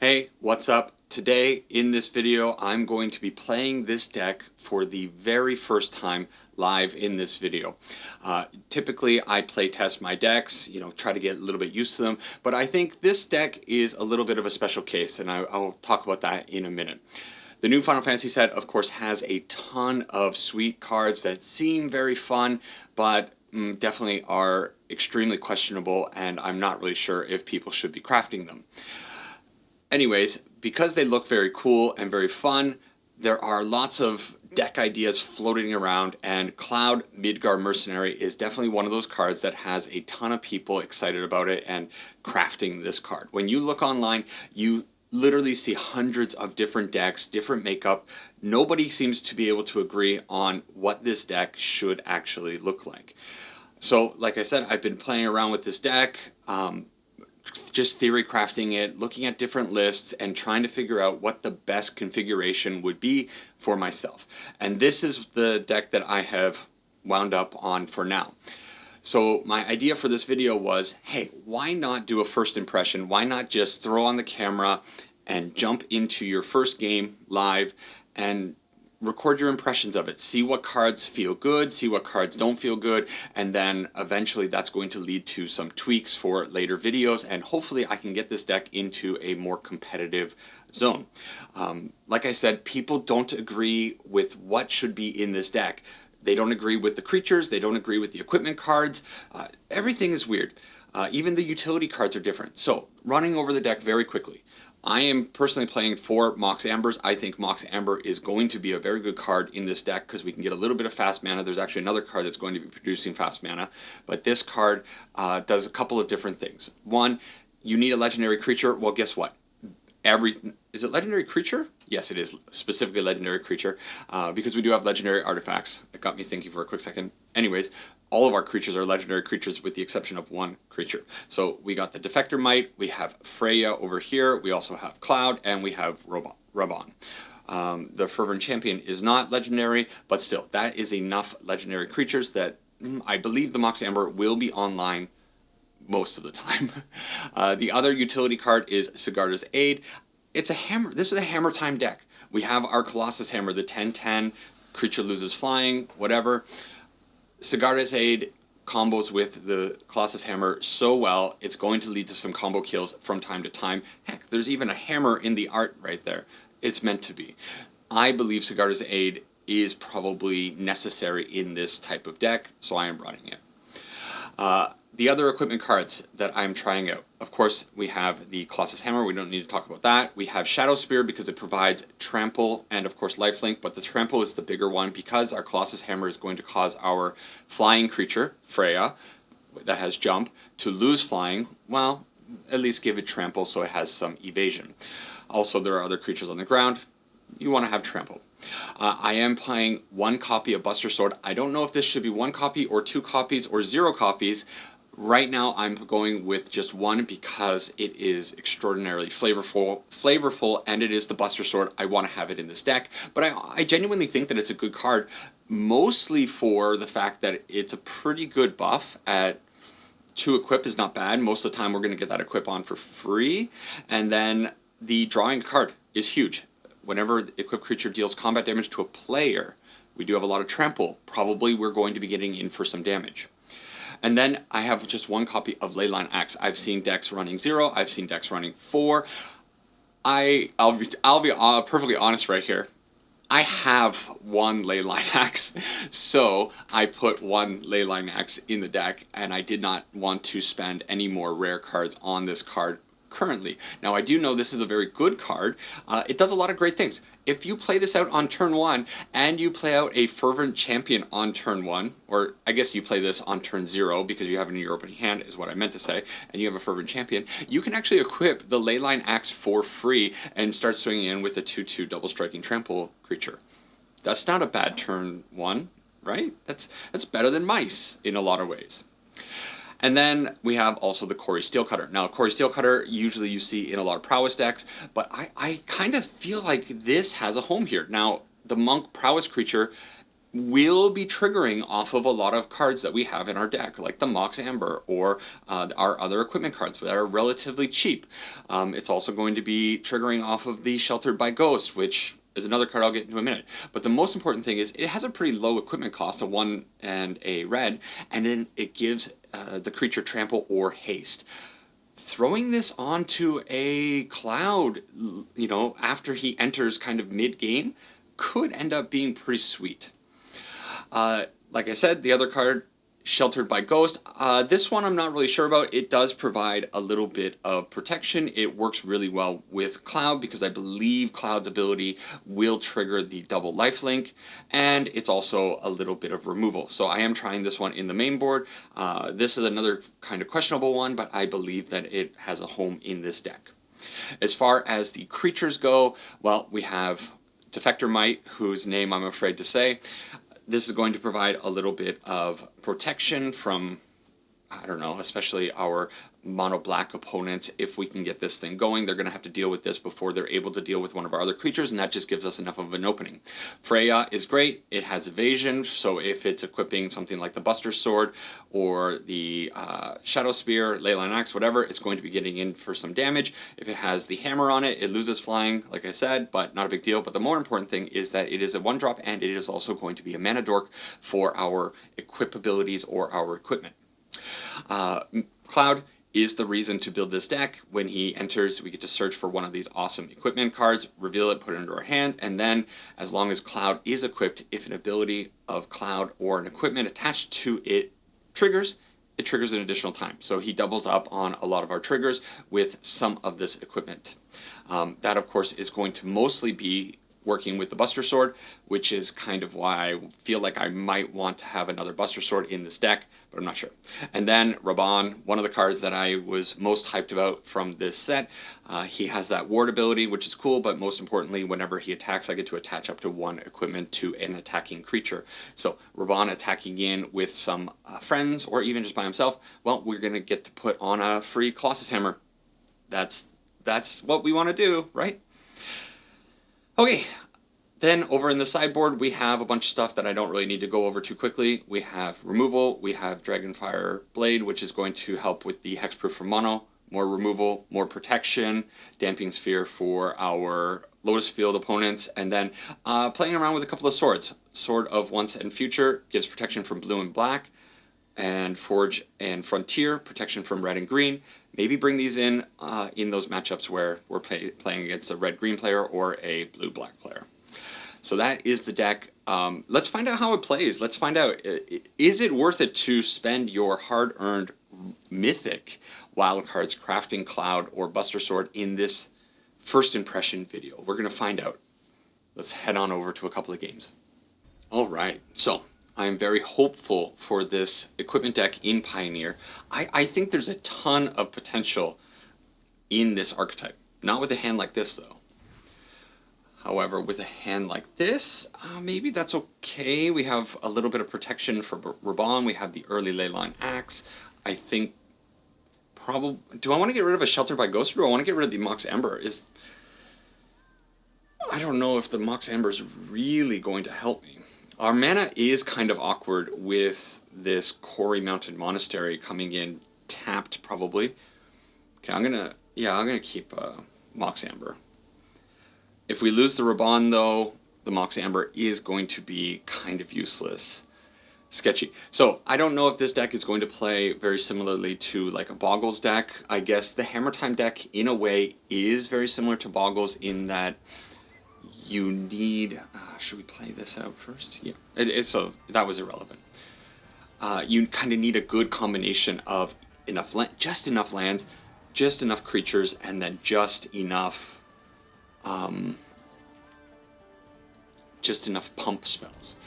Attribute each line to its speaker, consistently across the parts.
Speaker 1: Hey, what's up? Today in this video I'm going to be playing this deck for the very first time live in this video. Typically I play test my decks, try to get a little bit used to them, but I think this deck is a little bit of a special case, and I'll talk about that in a minute. The new Final Fantasy set, of course, has a ton of sweet cards that seem very fun, but definitely are extremely questionable, and I'm not really sure if people should be crafting them. Anyways, because they look very cool and very fun, there are lots of deck ideas floating around, and Cloud Midgar Mercenary is definitely one of those cards that has a ton of people excited about it and crafting this card. When you look online, you literally see hundreds of different decks, different makeup. Nobody seems to be able to agree on what this deck should actually look like. So, like I said, I've been playing around with this deck, just theory crafting it, looking at different lists, and trying to figure out what the best configuration would be for myself. And this is the deck that I have wound up on for now. So my idea for this video was, hey, why not do a first impression? Why not just throw on the camera and jump into your first game live and record your impressions of it. See what cards feel good, see what cards don't feel good, and then eventually that's going to lead to some tweaks for later videos, and hopefully I can get this deck into a more competitive zone. Like I said, people don't agree with what should be in this deck. They don't agree with the creatures, they don't agree with the equipment cards. Everything is weird. Even the utility cards are different. So, running over the deck very quickly. I am personally playing for Mox Ambers. I think Mox Amber is going to be a very good card in this deck because we can get a little bit of fast mana. There's actually another card that's going to be producing fast mana, but this card does a couple of different things. One, you need a legendary creature. Well, guess what? Is it legendary creature? Yes, it is specifically legendary creature because we do have legendary artifacts. It got me thinking for a quick second. Anyways, all of our creatures are legendary creatures with the exception of one creature. So we got the Defector Might, we have Freya over here, we also have Cloud, and we have Raubahn. The Fervent Champion is not legendary, but still, that is enough legendary creatures that I believe the Mox Amber will be online most of the time. The other utility card is Sigarda's Aid. It's a hammer. This is a hammer time deck. We have our Colossus Hammer, the 10/10, creature loses flying, whatever. Sigarda's Aid combos with the Colossus Hammer so well, it's going to lead to some combo kills from time to time. Heck, there's even a hammer in the art right there. It's meant to be. I believe Sigarda's Aid is probably necessary in this type of deck, so I am running it. The other equipment cards that I'm trying out, of course, we have the Colossus Hammer. We don't need to talk about that. We have Shadow Spear because it provides trample and, of course, lifelink, but the trample is the bigger one because our Colossus Hammer is going to cause our flying creature, Freya, that has jump, to lose flying. Well, at least give it trample so it has some evasion. Also, there are other creatures on the ground. You want to have trample. I am playing one copy of Buster Sword. I don't know if this should be one copy or 2 copies or 0 copies. Right now I'm going with just one because it is extraordinarily flavorful, and it is the Buster Sword. I want to have it in this deck, but I genuinely think that it's a good card, mostly for the fact that it's a pretty good buff at 2 equip is not bad. Most of the time we're going to get that equip on for free, and then the drawing card is huge. Whenever equipped creature deals combat damage to a player, we do have a lot of trample. Probably we're going to be getting in for some damage. And then I have just one copy of Leyline Axe. I've seen decks running 0. I've seen decks running 4. I'll be perfectly honest right here. I have one Leyline Axe, so I put one Leyline Axe in the deck, and I did not want to spend any more rare cards on this card currently. Now, I do know this is a very good card. It does a lot of great things. If you play this out on turn 1, and you play out a Fervent Champion on turn 1, or I guess you play this on turn 0, because you have it in your opening hand, is what I meant to say, and you have a Fervent Champion, you can actually equip the Leyline Axe for free, and start swinging in with a 2/2 double striking trample creature. That's not a bad turn 1, right? That's better than mice, in a lot of ways. And then we have also the Cori Steelcutter. Now, Cori Steelcutter, usually you see in a lot of Prowess decks, but I kind of feel like this has a home here. Now, the Monk Prowess creature will be triggering off of a lot of cards that we have in our deck, like the Mox Amber or our other equipment cards that are relatively cheap. It's also going to be triggering off of the Sheltered by Ghost, which is another card I'll get into in a minute. But the most important thing is it has a pretty low equipment cost, a 1 and a red, and then it gives the creature trample or haste. Throwing this onto a Cloud, you know, after he enters kind of mid-game, could end up being pretty sweet. Like I said, the other card, Sheltered by Ghost, this one I'm not really sure about. It does provide a little bit of protection. It works really well with Cloud because I believe Cloud's ability will trigger the double lifelink, and it's also a little bit of removal. So I am trying this one in the main board. This is another kind of questionable one, but I believe that it has a home in this deck. As far as the creatures go, well, we have Defector Might, whose name I'm afraid to say. This is going to provide a little bit of protection from, I don't know, especially our mono-black opponents. If we can get this thing going, they're going to have to deal with this before they're able to deal with one of our other creatures, and that just gives us enough of an opening. Freya is great. It has evasion, so if it's equipping something like the Buster Sword or the Shadow Spear, Leyline Axe, whatever, it's going to be getting in for some damage. If it has the hammer on it, it loses flying, like I said, but not a big deal. But the more important thing is that it is a 1-drop, and it is also going to be a mana dork for our equip abilities or our equipment. Cloud is the reason to build this deck. When he enters, we get to search for one of these awesome equipment cards, reveal it, put it into our hand, and then, as long as Cloud is equipped, if an ability of Cloud or an equipment attached to it triggers, it triggers an additional time. So he doubles up on a lot of our triggers with some of this equipment. That, of course, is going to mostly be working with the Buster Sword, which is kind of why I feel like I might want to have another Buster Sword in this deck, but I'm not sure. And then Raubahn, one of the cards that I was most hyped about from this set. He has that ward ability, which is cool, but most importantly, whenever he attacks, I get to attach up to 1 equipment to an attacking creature. So Raubahn attacking in with some friends, or even just by himself, well, we're going to get to put on a free Colossus Hammer. That's what we want to do, right? Okay, then over in the sideboard, we have a bunch of stuff that I don't really need to go over too quickly. We have removal, we have Dragonfire Blade, which is going to help with the hexproof for mono, more removal, more protection, Damping Sphere for our Lotus Field opponents, and then playing around with a couple of swords. Sword of Once and Future gives protection from blue and black, and Forge and Frontier, protection from red and green. Maybe bring these in those matchups where we're playing against a red-green player or a blue-black player. So that is the deck. Let's find out how it plays. Let's find out, is it worth it to spend your hard-earned mythic wildcards, Crafting Cloud, or Buster Sword in this first impression video? We're going to find out. Let's head on over to a couple of games. All right, so I am very hopeful for this equipment deck in Pioneer. I think there's a ton of potential in this archetype. Not with a hand like this, though. However, with a hand like this, maybe that's okay. We have a little bit of protection for Raubahn. We have the early Leyline Axe. I think probably... Do I want to get rid of a Shelter by Ghost, or do I want to get rid of the Mox Amber? I don't know if the Mox Amber is really going to help me. Our mana is kind of awkward with this Quarry Mountain Monastery coming in tapped, probably. Okay, I'm gonna keep Mox Amber. If we lose the Raubahn, though, the Mox Amber is going to be kind of useless. Sketchy. So, I don't know if this deck is going to play very similarly to, like, a Boggles deck. I guess the Hammer Time deck, in a way, is very similar to Boggles in that you need... should we play this out first? Yeah. So, that was irrelevant. You kind of need a good combination of just enough lands, just enough creatures, and then just enough pump spells.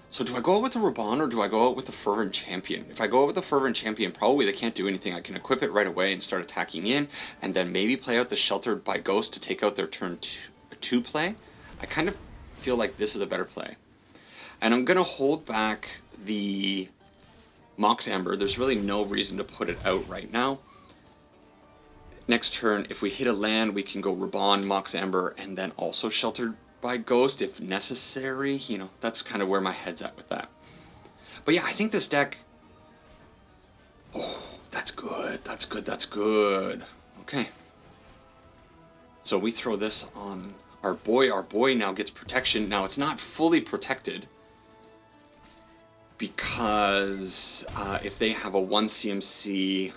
Speaker 1: So do I go out with the Raubahn, or do I go out with the Fervent Champion? If I go out with the Fervent Champion, probably they can't do anything. I can equip it right away and start attacking in, and then maybe play out the Sheltered by Ghost to take out their turn 2 play. I kind of feel like this is a better play. And I'm going to hold back the Mox Amber. There's really no reason to put it out right now. Next turn, if we hit a land, we can go Raubahn, Mox Amber, and then also Sheltered by Ghost if necessary. You know, that's kind of where my head's at with that. But yeah, I think this deck... Oh, that's good. That's good. That's good. Okay. So we throw this on our boy. Our boy now gets protection. Now, it's not fully protected because if they have a 1 CMC...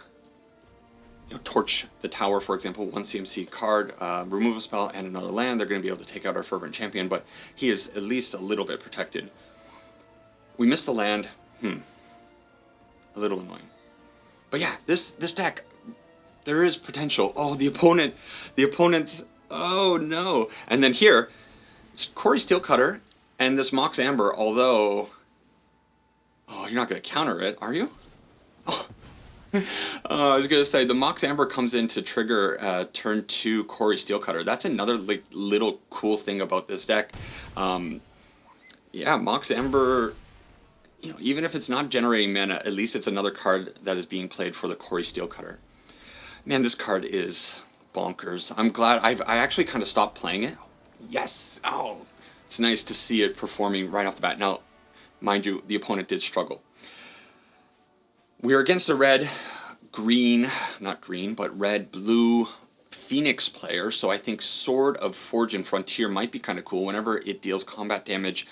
Speaker 1: You know, torch the tower, for example, 1 CMC card, removal spell, and another land, they're going to be able to take out our Fervent Champion, but he is at least a little bit protected. We missed the land. A little annoying. But yeah, this deck, there is potential. Oh, the opponent's, oh no. And then here, it's Corey Steelcutter and this Mox Amber, although, oh, you're not going to counter it, are you? Oh. I was going to say, the Mox Amber comes in to trigger turn 2 Corey Steelcutter. That's another like, little cool thing about this deck. Yeah, Mox Amber, you know, even if it's not generating mana, at least it's another card that is being played for the Corey Steelcutter. Man, this card is bonkers. I'm glad I actually kind of stopped playing it. Yes! Oh, it's nice to see it performing right off the bat. Now, mind you, the opponent did struggle. We are against a red-blue Phoenix player, so I think Sword of Forge and Frontier might be kind of cool. Whenever it deals combat damage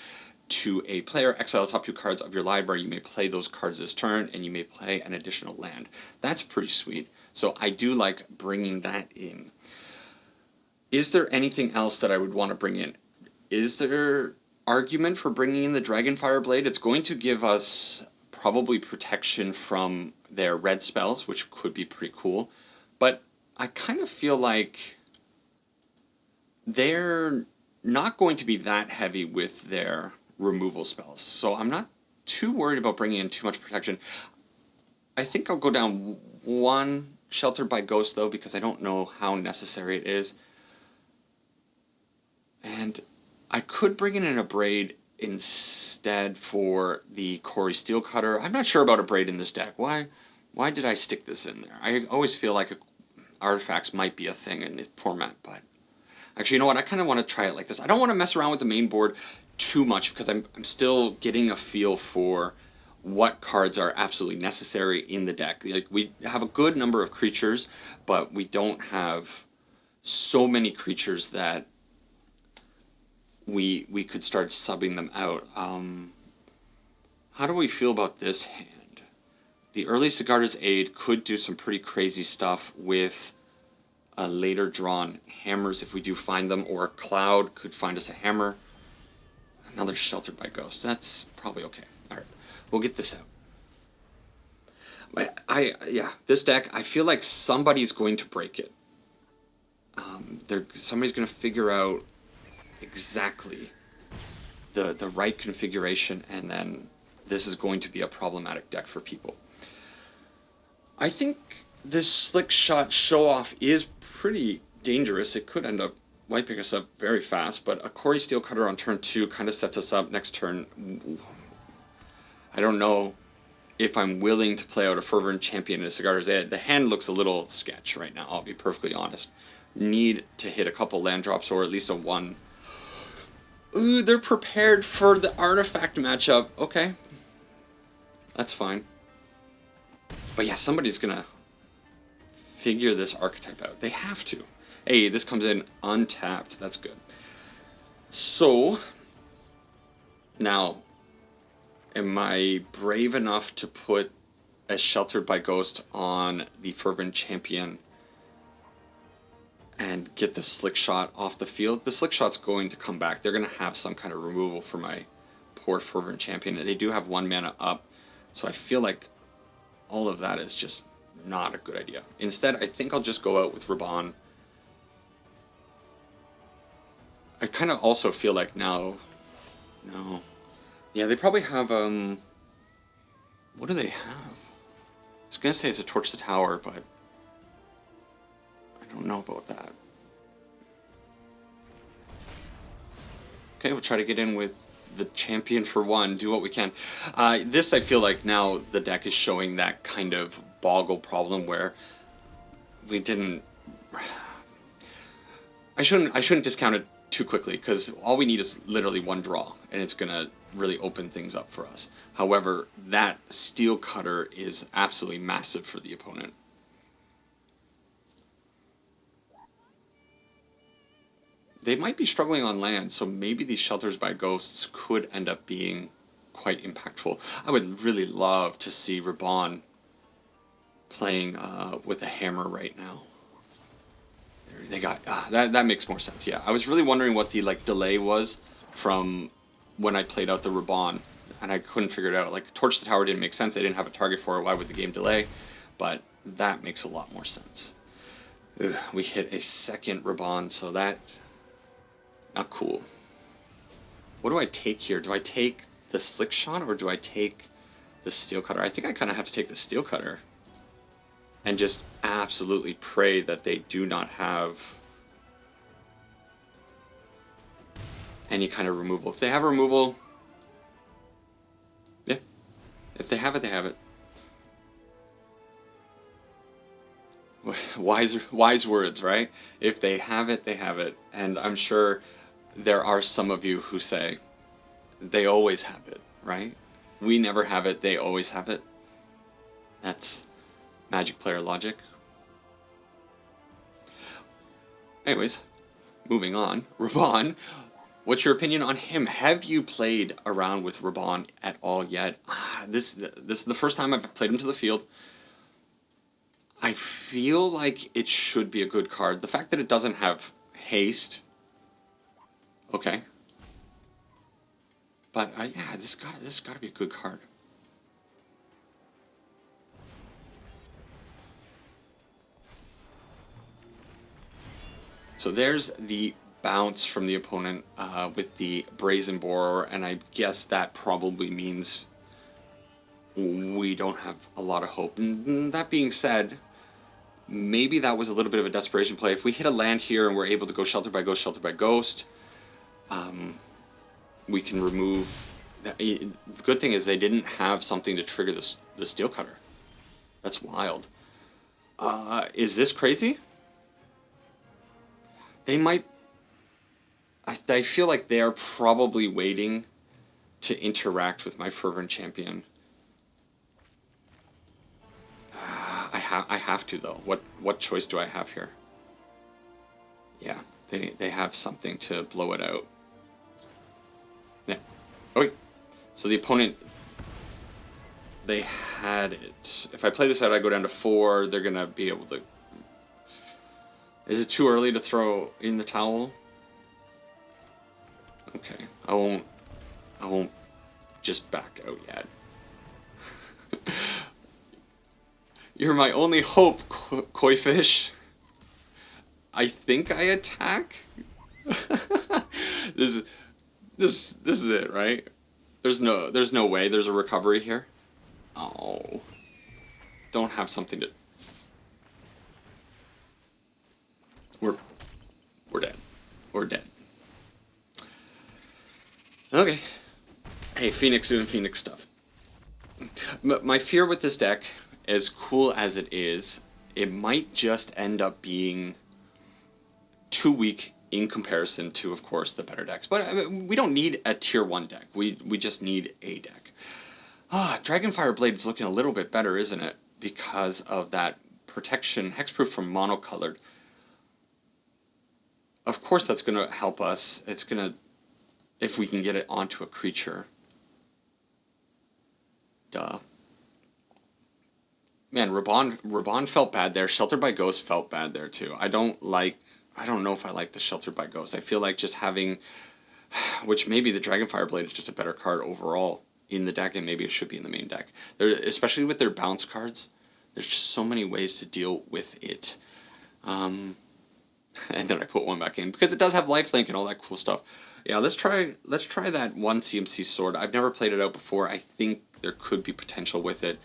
Speaker 1: to a player, exile the top 2 cards of your library. You may play those cards this turn, and you may play an additional land. That's pretty sweet, so I do like bringing that in. Is there anything else that I would want to bring in? Is there argument for bringing in the Dragonfire Blade? It's going to give us... probably protection from their red spells, which could be pretty cool. But I kind of feel like they're not going to be that heavy with their removal spells. So I'm not too worried about bringing in too much protection. I think I'll go down 1 Sheltered by Ghost, though, because I don't know how necessary it is. And I could bring in an Abrade instead for the Corey Steelcutter. I'm not sure about a Braid in this deck. Why did I stick this in there? I always feel like artifacts might be a thing in this format, but actually, you know what? I kind of want to try it like this. I don't want to mess around with the main board too much because I'm still getting a feel for what cards are absolutely necessary in the deck. Like, we have a good number of creatures, but we don't have so many creatures that we could start subbing them out. How do we feel about this hand? The early Sigarda's Aid could do some pretty crazy stuff with later drawn hammers if we do find them, or a Cloud could find us a hammer. Another Sheltered by Ghost. That's probably okay. Alright, we'll get this out. Yeah, this deck, I feel like somebody's going to break it. Somebody's going to figure out exactly the right configuration, and then this is going to be a problematic deck for people. I think this Slick Shot Show-Off is pretty dangerous. It could end up wiping us up very fast, but a Corey Steelcutter on turn 2 kind of sets us up next turn. I don't know if I'm willing to play out a Fervent Champion and a Sigarda's Aid. The hand looks a little sketch right now, I'll be perfectly honest. Need to hit a couple land drops, or at least a 1. Ooh, they're prepared for the artifact matchup. Okay. That's fine. But yeah, somebody's gonna figure this archetype out. They have to. Hey, this comes in untapped. That's good. So, now, am I brave enough to put a Sheltered by Ghost on the Fervent Champion and get the Slick Shot off the field? The Slick Shot's going to come back. They're going to have some kind of removal for my poor Fervent Champion. They do have 1 mana up, so I feel like all of that is just not a good idea. Instead, I think I'll just go out with Raubahn. I kind of also feel like now... No. Yeah, they probably have, what do they have? I was going to say it's a Torch the Tower, but I don't know about that. Okay, we'll try to get in with the champion for 1, do what we can. This, I feel like now the deck is showing that kind of boggle problem where we didn't... I shouldn't discount it too quickly, because all we need is literally one draw, and it's going to really open things up for us. However, that steel cutter is absolutely massive for the opponent. They might be struggling on land, so maybe these Shelters by Ghosts could end up being quite impactful. I would really love to see Raubahn playing with a hammer right now. They got that makes more sense. Yeah, I was really wondering what the delay was from when I played out the Raubahn, and I couldn't figure it out. Like, Torch the Tower didn't make sense. I didn't have a target for it. Why would the game delay? But that makes a lot more sense. Ugh, we hit a second Raubahn, so that not cool. What do I take here? Do I take the Slick Shot or do I take the Steel Cutter? I think I kind of have to take the Steel Cutter and just absolutely pray that they do not have any kind of removal. If they have removal, yeah. If they have it, they have it. Wise words, right? If they have it, they have it. And I'm sure there are some of you who say, they always have it, right? We never have it, they always have it. That's Magic player logic. Anyways, moving on. Raubahn, what's your opinion on him? Have you played around with Raubahn at all yet? This is the first time I've played him to the field. I feel like it should be a good card. The fact that it doesn't have haste, okay. But yeah, this got to be a good card. So there's the bounce from the opponent with the Brazen Borer, and I guess that probably means we don't have a lot of hope. And that being said, maybe that was a little bit of a desperation play. If we hit a land here and we're able to go Shelter by Ghost, we can remove... The good thing is they didn't have something to trigger the Steel Cutter. That's wild. Is this crazy? They might... I feel like they're probably waiting to interact with my Fervent Champion. I have to, though. What choice do I have here? Yeah, they have something to blow it out. Yeah. Okay. So the opponent, they had it. If I play this out, I go down to 4. They're going to be able to... Is it too early to throw in the towel? Okay. I won't just back out yet. You're my only hope, Koi Fish. I think I attack? This is it, right? There's no way there's a recovery here. Oh. Don't have something to... We're dead. We're dead. Okay. Hey, Phoenix doing Phoenix stuff. My fear with this deck, as cool as it is, it might just end up being too weak in comparison to, of course, the better decks. But we don't need a tier 1 deck. We just need a deck. Dragonfire Blade is looking a little bit better, isn't it? Because of that protection, hexproof from monocolored. Of course that's going to help us. It's going to, if we can get it onto a creature. Duh. Man, Raubahn felt bad there. Shelter by Ghost felt bad there too. I don't know if I like the Shelter by Ghost. I feel like just having, which maybe the Dragonfire Blade is just a better card overall in the deck, and maybe it should be in the main deck. Especially with their bounce cards, there's just so many ways to deal with it. And then I put one back in because it does have lifelink and all that cool stuff. Yeah, let's try that one CMC sword. I've never played it out before. I think there could be potential with it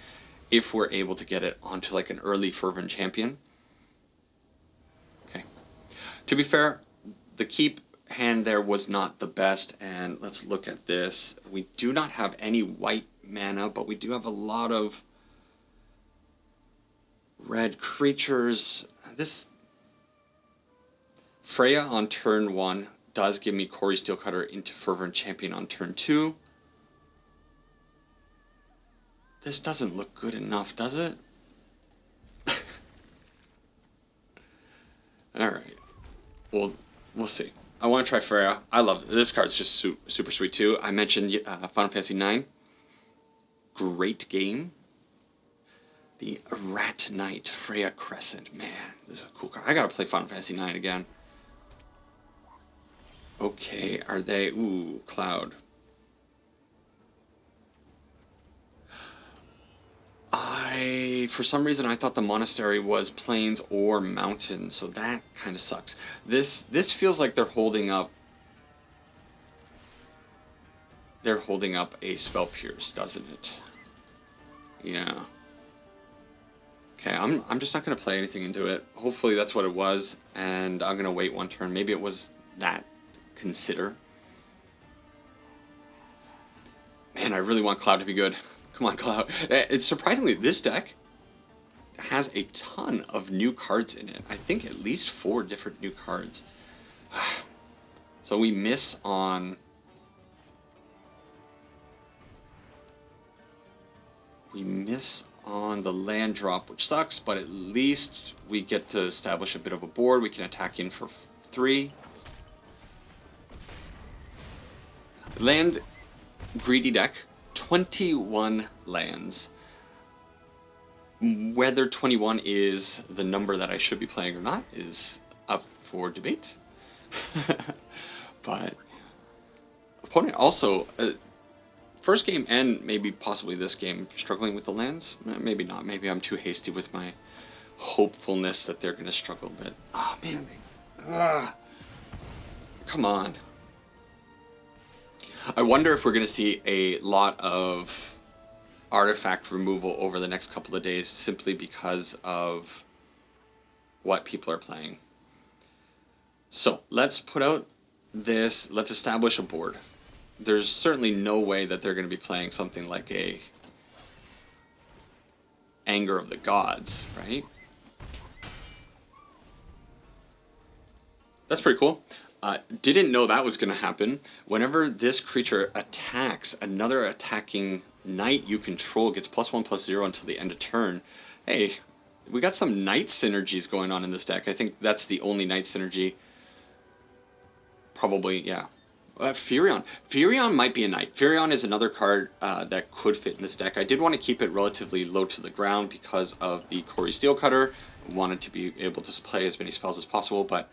Speaker 1: if we're able to get it onto like an early Fervent Champion. Okay. To be fair, the keep hand there was not the best, and let's look at this. We do not have any white mana, but we do have a lot of red creatures. This Freya on turn 1 does give me Corey Steelcutter into Fervent Champion on turn 2. This doesn't look good enough, does it? Alright. Well, we'll see. I want to try Freya. I love it. This card's just super sweet too. I mentioned Final Fantasy IX. Great game. The Rat Knight Freya Crescent. Man, this is a cool card. I gotta play Final Fantasy IX again. Okay, are they... Ooh, Cloud. For some reason, I thought the monastery was plains or mountain, so that kind of sucks. This feels like they're holding up... They're holding up a Spell Pierce, doesn't it? Yeah. Okay, I'm just not going to play anything into it. Hopefully that's what it was, and I'm going to wait one turn. Maybe it was that. Consider. Man, I really want Cloud to be good. Come on, Cloud. It's surprisingly, this deck has a ton of new cards in it. I think at least 4 different new cards. So we miss on... We miss on the land drop, which sucks, but at least we get to establish a bit of a board. We can attack in for 3. Land greedy deck, 21 lands. Whether 21 is the number that I should be playing or not is up for debate. But opponent also, first game and maybe possibly this game, struggling with the lands? Maybe not. Maybe I'm too hasty with my hopefulness that they're going to struggle, but oh man, come on. I wonder if we're going to see a lot of artifact removal over the next couple of days simply because of what people are playing. So, let's put out this, let's establish a board. There's certainly no way that they're going to be playing something like a Anger of the Gods, right? That's pretty cool. Didn't know that was going to happen. Whenever this creature attacks, another attacking knight you control gets +1/+0 until the end of turn. Hey, we got some knight synergies going on in this deck. I think that's the only knight synergy. Probably, yeah. Furion. Furion might be a knight. Furion is another card that could fit in this deck. I did want to keep it relatively low to the ground because of the Corey Steelcutter. Wanted to be able to play as many spells as possible, but...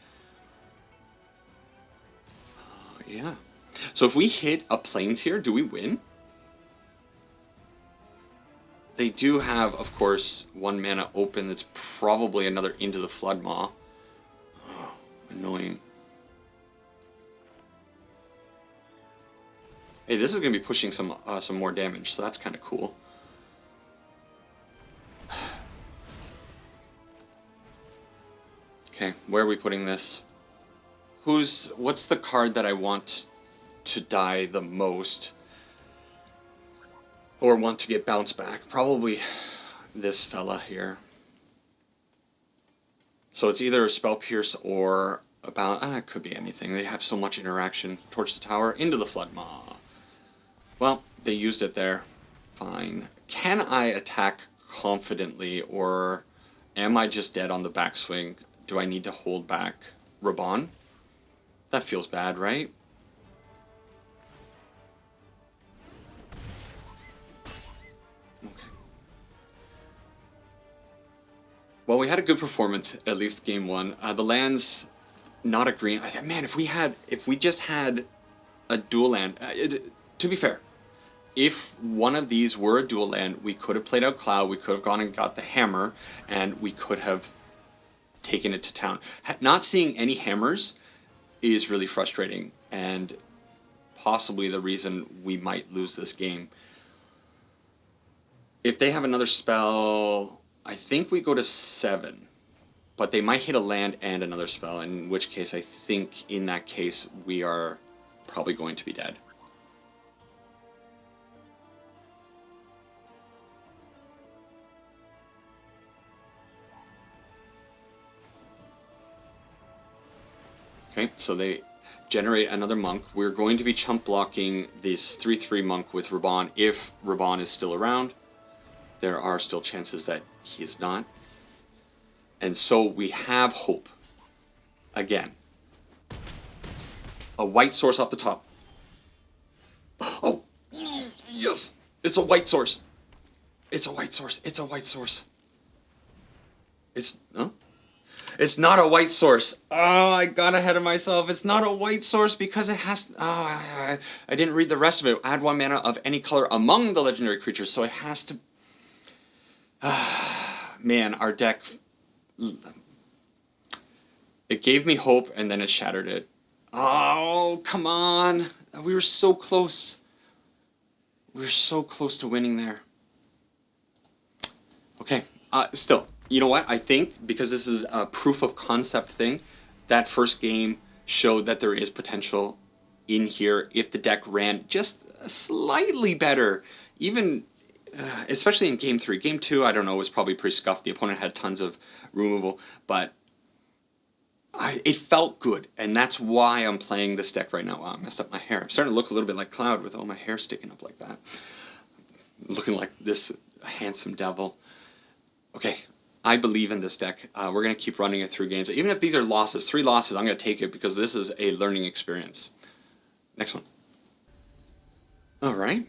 Speaker 1: yeah. So if we hit a plains here, do we win? They do have, of course, 1 mana open. That's probably another Into the Flood Maw. Oh, annoying. Hey, this is going to be pushing some more damage, so that's kind of cool. Okay, where are we putting this? What's the card that I want to die the most? Or want to get bounced back? Probably this fella here. So it's either a Spell Pierce or about... it could be anything. They have so much interaction. Torch the Tower, Into the Flood Maw. Well, they used it there. Fine. Can I attack confidently, or am I just dead on the backswing? Do I need to hold back Raubahn? That feels bad, right? Okay. Well, we had a good performance, at least game 1. The land's not a green. Man, if we just had a dual land... to be fair, if one of these were a dual land, we could have played out Cloud, we could have gone and got the hammer, and we could have taken it to town. Not seeing any hammers is really frustrating, and possibly the reason we might lose this game. If they have another spell, I think we go to 7, but they might hit a land and another spell, in which case I think in that case we are probably going to be dead. Okay, so they generate another monk. We're going to be chump blocking this 3/3 monk with Raubahn if Raubahn is still around. There are still chances that he is not. And so we have hope. Again. A white source off the top. Oh! Yes! It's a white source! It's a white source. It's a white source. It's... Huh? It's not a white source. Oh, I got ahead of myself. It's not a white source because it has... Oh, I didn't read the rest of it. Add 1 mana of any color among the legendary creatures, so it has to... Man, our deck... It gave me hope, and then it shattered it. Oh, come on. We were so close. We were so close to winning there. Okay, still, you know what? I think, because this is a proof of concept thing, that first game showed that there is potential in here if the deck ran just slightly better. Even, especially in Game 3. Game 2, I don't know, was probably pretty scuffed. The opponent had tons of removal, but it felt good, and that's why I'm playing this deck right now. Wow, I messed up my hair. I'm starting to look a little bit like Cloud with all my hair sticking up like that. Looking like this handsome devil. Okay, I believe in this deck. We're going to keep running it through games. Even if these are losses, 3 losses, I'm going to take it because this is a learning experience. Next one. Alright.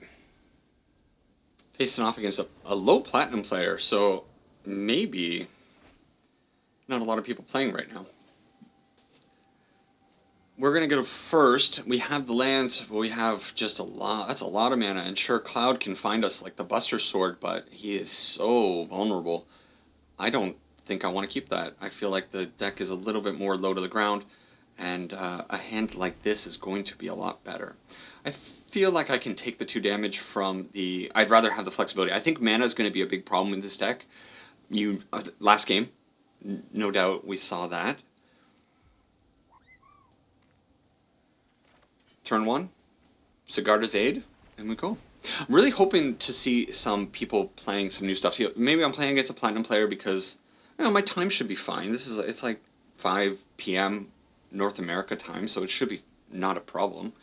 Speaker 1: Facing off against a low platinum player, so maybe not a lot of people playing right now. We're going to go first. We have the lands, but we have just a lot. That's a lot of mana. And sure, Cloud can find us like the Buster Sword, but he is so vulnerable. I don't think I want to keep that. I feel like the deck is a little bit more low to the ground, and a hand like this is going to be a lot better. I feel like I can take the 2 damage from the... I'd rather have the flexibility. I think mana is going to be a big problem in this deck. Last game, no doubt we saw that. Turn 1, Sigarda's Aid, and we go. I'm really hoping to see some people playing some new stuff. See, maybe I'm playing against a platinum player because, you know, my time should be fine. It's like 5 p.m. North America time, so it should be not a problem.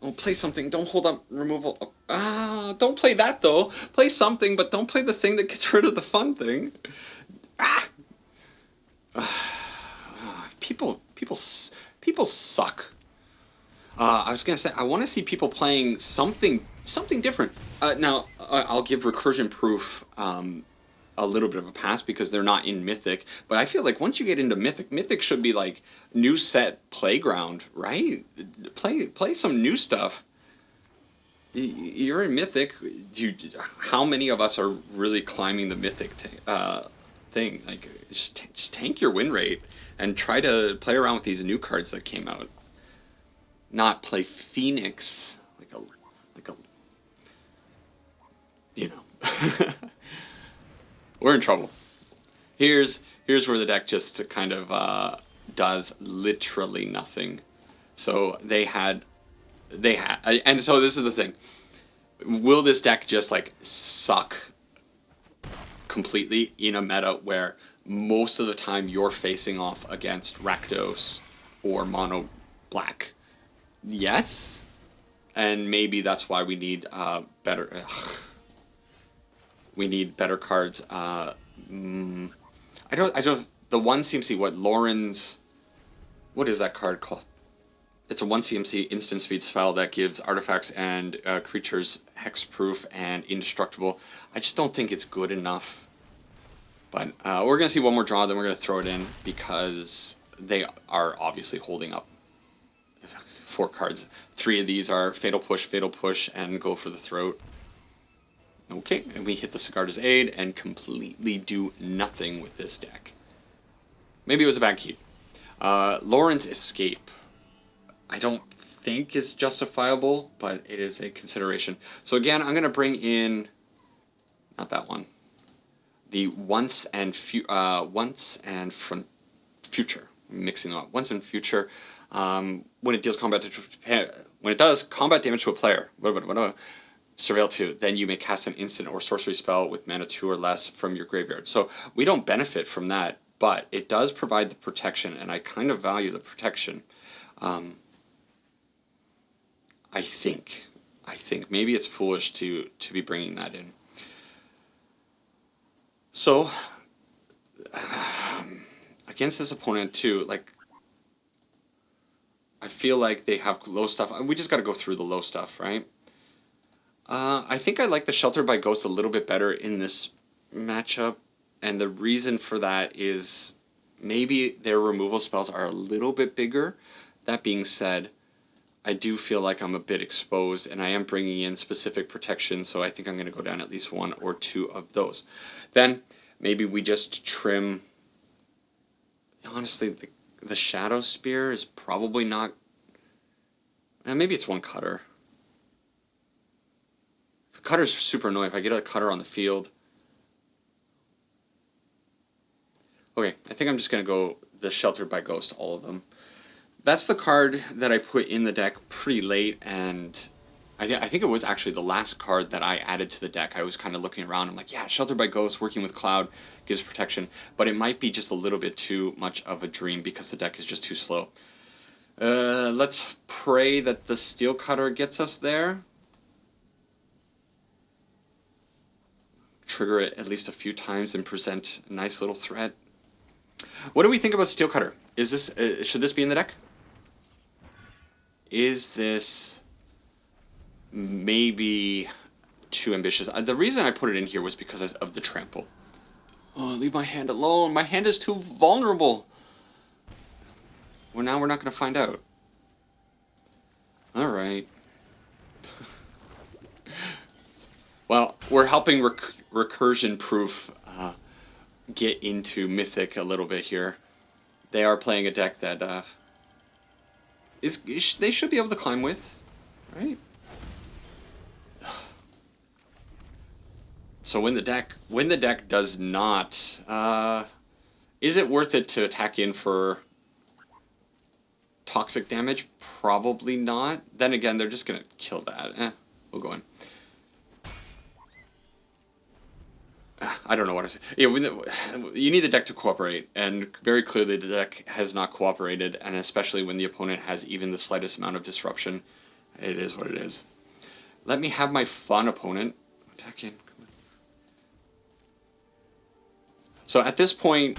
Speaker 1: Oh, play something. Don't hold up removal. Don't play that though. Play something, but don't play the thing that gets rid of the fun thing. People suck. I was going to say, I want to see people playing something different. Now, I'll give Recursion Proof a little bit of a pass because they're not in Mythic, but I feel like once you get into Mythic should be like new set playground, right? Play some new stuff. You're in Mythic. How many of us are really climbing the Mythic thing? Like, just tank your win rate and try to play around with these new cards that came out. Not play Phoenix like a you know. We're in trouble. Here's where the deck just kind of does literally nothing. So they had, and so this is the thing. Will this deck just like suck completely in a meta where most of the time you're facing off against Rakdos or Mono Black? Yes, and maybe that's why we need better. We need better cards. I don't. The 1 CMC. What Lauren's? What is that card called? It's a 1 CMC instant speed spell that gives artifacts and creatures hexproof and indestructible. I just don't think it's good enough. But we're gonna see one more draw, then we're gonna throw it in because they are obviously holding up. 4 cards. 3 of these are Fatal Push, and Go for the Throat. Okay, and we hit the Sigarda's Aid and completely do nothing with this deck. Maybe it was a bad keep. Lauren's Escape. I don't think is justifiable, but it is a consideration. So again, I'm going to bring in... Not that one. The Once and Future. I'm mixing them up. Once and Future. When it deals combat damage to a player, Surveil 2, then you may cast an instant or sorcery spell with mana 2 or less from your graveyard. So we don't benefit from that, but it does provide the protection, and I kind of value the protection. I think maybe it's foolish to be bringing that in. So against this opponent too, like, I feel like they have low stuff. We just got to go through the low stuff, right? I think I like the Shelter by Ghost a little bit better in this matchup, and the reason for that is maybe their removal spells are a little bit bigger. That being said, I do feel like I'm a bit exposed, and I am bringing in specific protection, so I think I'm going to go down at least one or two of those. Then, maybe we just trim... Honestly, the Shadow Spear is probably not... maybe it's one Cutter. Cutter's super annoying. If I get a Cutter on the field... Okay, I think I'm just going to go the Sheltered by Ghost, all of them. That's the card that I put in the deck pretty late, and I think it was actually the last card that I added to the deck. I was kind of looking around, I'm like, yeah, Sheltered by Ghost, working with Cloud, gives protection, but it might be just a little bit too much of a dream because the deck is just too slow. Let's pray that the Steel Cutter gets us there. Trigger it at least a few times and present a nice little threat. What do we think about Steel Cutter? Is this should this be in the deck? Is this maybe too ambitious? The reason I put it in here was because of the trample. Oh, leave my hand alone. My hand is too vulnerable. Well, now we're not going to find out. All right. Well, we're helping recursion-proof get into Mythic a little bit here. They are playing a deck that they should be able to climb with, right? So when the deck does not, is it worth it to attack in for toxic damage? Probably not. Then again, they're just gonna kill that. We'll go in. I don't know what to say. Yeah, you need the deck to cooperate, and very clearly the deck has not cooperated, and especially when the opponent has even the slightest amount of disruption, it is what it is. Let me have my fun, opponent. Attack in. So at this point,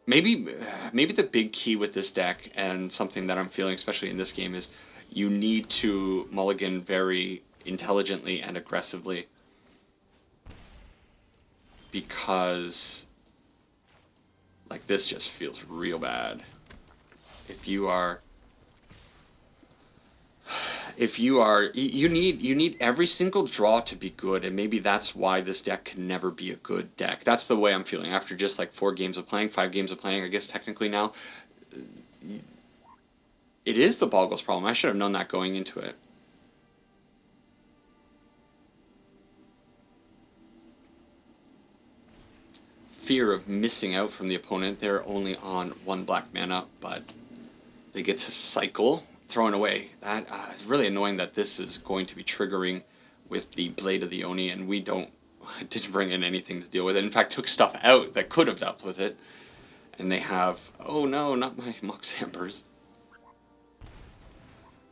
Speaker 1: maybe the big key with this deck, and something that I'm feeling, especially in this game, is you need to mulligan very intelligently and aggressively. Because, like, this just feels real bad. If you need every single draw to be good, and maybe that's why this deck can never be a good deck. That's the way I'm feeling after just like 4 games of playing, 5 games of playing, I guess technically now. It is the Boggles problem. I should have known that going into it. Fear of missing out from the opponent. They're only on 1 black mana, but they get to cycle, thrown away. That is really annoying that this is going to be triggering with the Blade of the Oni, and we didn't bring in anything to deal with it. In fact, took stuff out that could have dealt with it. And they have, oh no, not my Mox Hammers.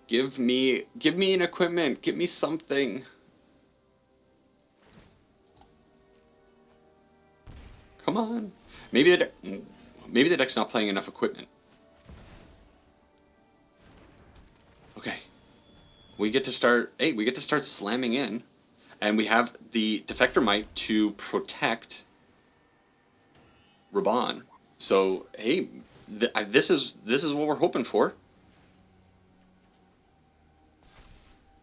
Speaker 1: Give me an equipment, give me something. Come on. Maybe the deck's not playing enough equipment. Okay. We get to start slamming in, and we have the Defector Might to protect Raubahn. So, hey, this is what we're hoping for.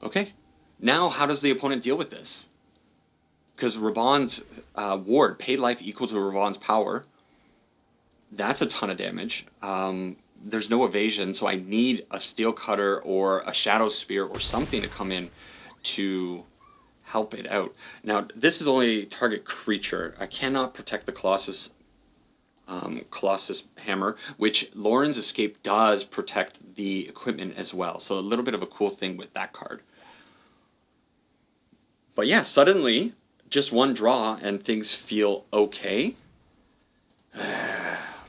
Speaker 1: Okay. Now, how does the opponent deal with this? Because Raubahn's ward, paid life equal to Raubahn's power, that's a ton of damage. There's no evasion, so I need a Steel Cutter or a Shadow Spear or something to come in to help it out. Now, this is only target creature. I cannot protect the Colossus Hammer, which Lauren's Escape does protect the equipment as well. So a little bit of a cool thing with that card. But yeah, suddenly, just 1 draw and things feel okay.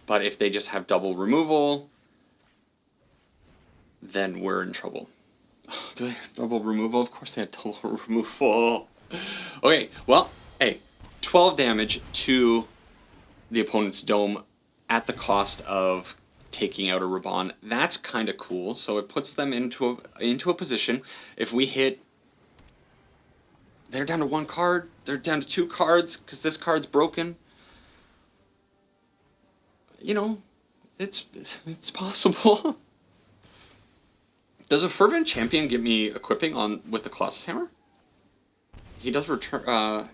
Speaker 1: But if they just have double removal, then we're in trouble. do they have double removal? Of course they have double removal. Okay, well, hey, 12 damage to the opponent's dome at the cost of taking out a Raubahn. That's kind of cool. So it puts them into a position. If we hit, they're down to 1 card. They're down to 2 cards because this card's broken. You know, it's possible. Does a Fervent Champion get me equipping on with the Colossus Hammer? He does return.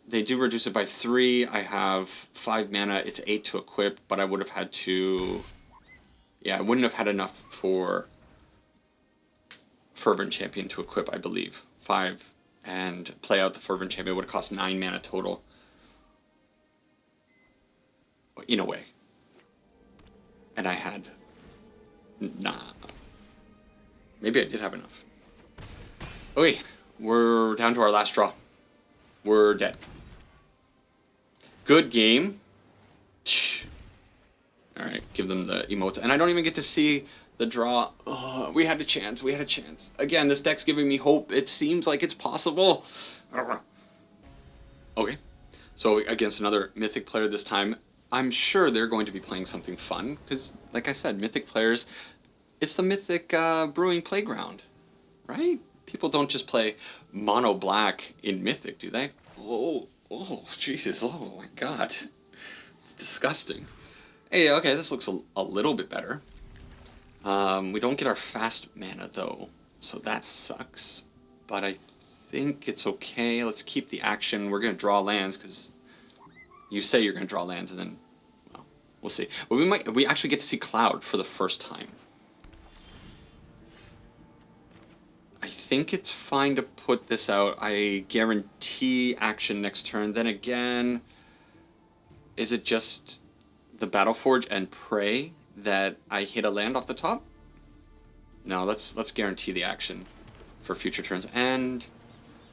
Speaker 1: They do reduce it by 3. I have 5 mana. It's 8 to equip, but I would have had to... Yeah, I wouldn't have had enough for Fervent Champion to equip, I believe. 5, and play out the Fervent Champion would have cost 9 mana total. In a way. And I had... Nah. Maybe I did have enough. Okay, we're down to our last draw. We're dead. Good game. Alright, give them the emotes. And I don't even get to see the draw. Oh, we had a chance. We had a chance. Again, this deck's giving me hope. It seems like it's possible. Okay. So against another Mythic player this time, I'm sure they're going to be playing something fun. Because, like I said, Mythic players, it's the Mythic brewing playground. Right? People don't just play mono black in Mythic, do they? Oh, Jesus, oh my god. It's disgusting. Hey, okay, this looks a little bit better. We don't get our fast mana, though, so that sucks. But I think it's okay. Let's keep the action. We're going to draw lands, because you say you're going to draw lands, and then, well, we'll see. But we actually get to see Cloud for the first time. I think it's fine to put this out. I guarantee action next turn. Then again, is it just the Battleforge and pray that I hit a land off the top? No, let's guarantee the action for future turns. And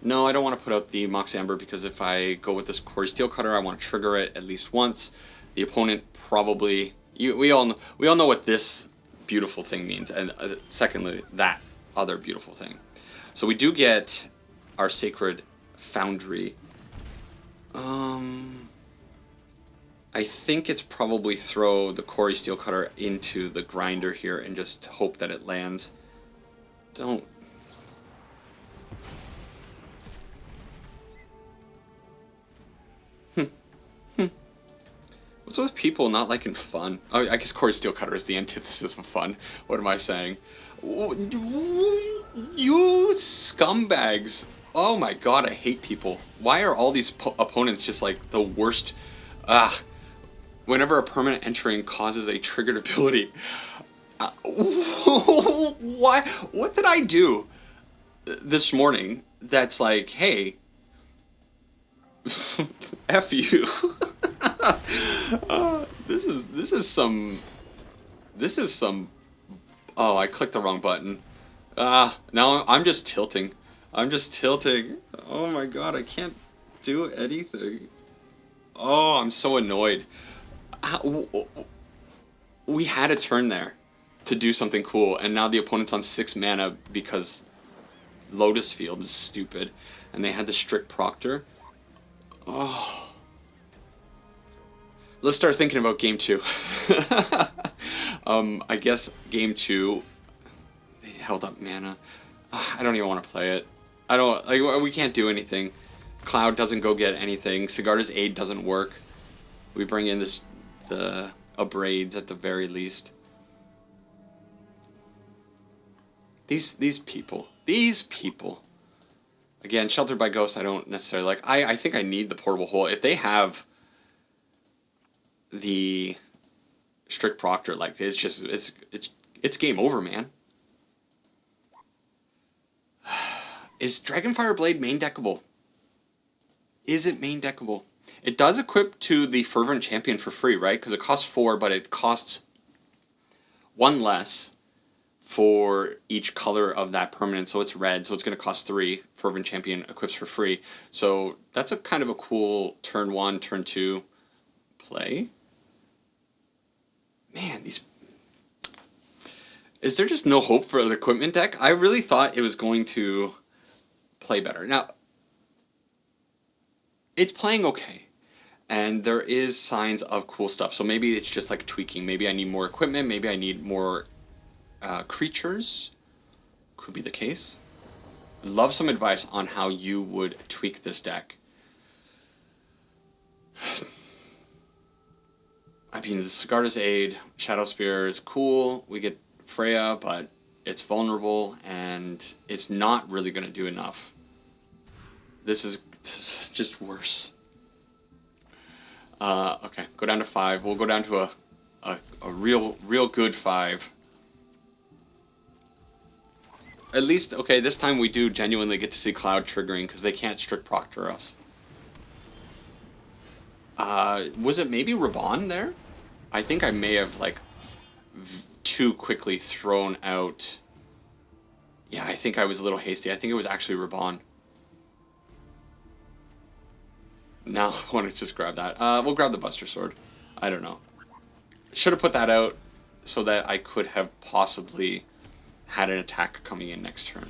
Speaker 1: no, I don't want to put out the Mox Amber because if I go with this Quarry Steel Cutter, I want to trigger it at least once. The opponent probably... We all know what this beautiful thing means. And secondly, that other beautiful thing. So we do get our Sacred Foundry. I think it's probably throw the Quarry Steel Cutter into the grinder here and just hope that it lands. Don't... What's with people not liking fun? Oh, I guess Quarry Steel Cutter is the antithesis of fun. What am I saying? You scumbags. Oh my god, I hate people. Why are all these opponents just like the worst? Whenever a permanent entering causes a triggered ability. Why? What did I do this morning that's like, hey, F you. This is some... Oh, I clicked the wrong button. Now I'm just tilting. Oh my god, I can't do anything. Oh, I'm so annoyed. We had a turn there to do something cool, and now the opponent's on 6 mana because Lotus Field is stupid, and they had the Strict Proctor. Oh. Let's start thinking about game 2. I guess game 2, they held up mana. I don't even want to play it. We can't do anything. Cloud doesn't go get anything. Sigarda's Aid doesn't work. We bring in the Abrades at the very least. These people. Again, Sheltered by Ghost I don't necessarily like. I think I need the Portable Hole. If they have the Strict Proctor, like, it's game over, man. Is Dragonfire Blade main deckable? Is it main deckable? It does equip to the Fervent Champion for free, right? Because it costs 4, but it costs 1 less for each color of that permanent. So it's red, so it's going to cost 3. Fervent Champion equips for free. So that's a kind of a cool turn 1, turn 2 play. Man, Is there just no hope for an equipment deck? I really thought it was going to play better. Now, it's playing okay. And there is signs of cool stuff. So maybe it's just like tweaking. Maybe I need more equipment. Maybe I need more creatures. Could be the case. I'd love some advice on how you would tweak this deck. I mean, the Sigarda's Aid, Shadow Spear is cool. We get Freya, but it's vulnerable, and it's not really going to do enough. This is just worse. Okay, go down to 5. We'll go down to a real good 5. At least, okay, this time we do genuinely get to see Cloud triggering, because they can't strict proctor us. Was it maybe Raubahn there? I think I may have, like, too quickly thrown out... Yeah, I think I was a little hasty. I think it was actually Raubahn. Now I want to just grab that. We'll grab the Buster Sword. I don't know. Should have put that out so that I could have possibly had an attack coming in next turn.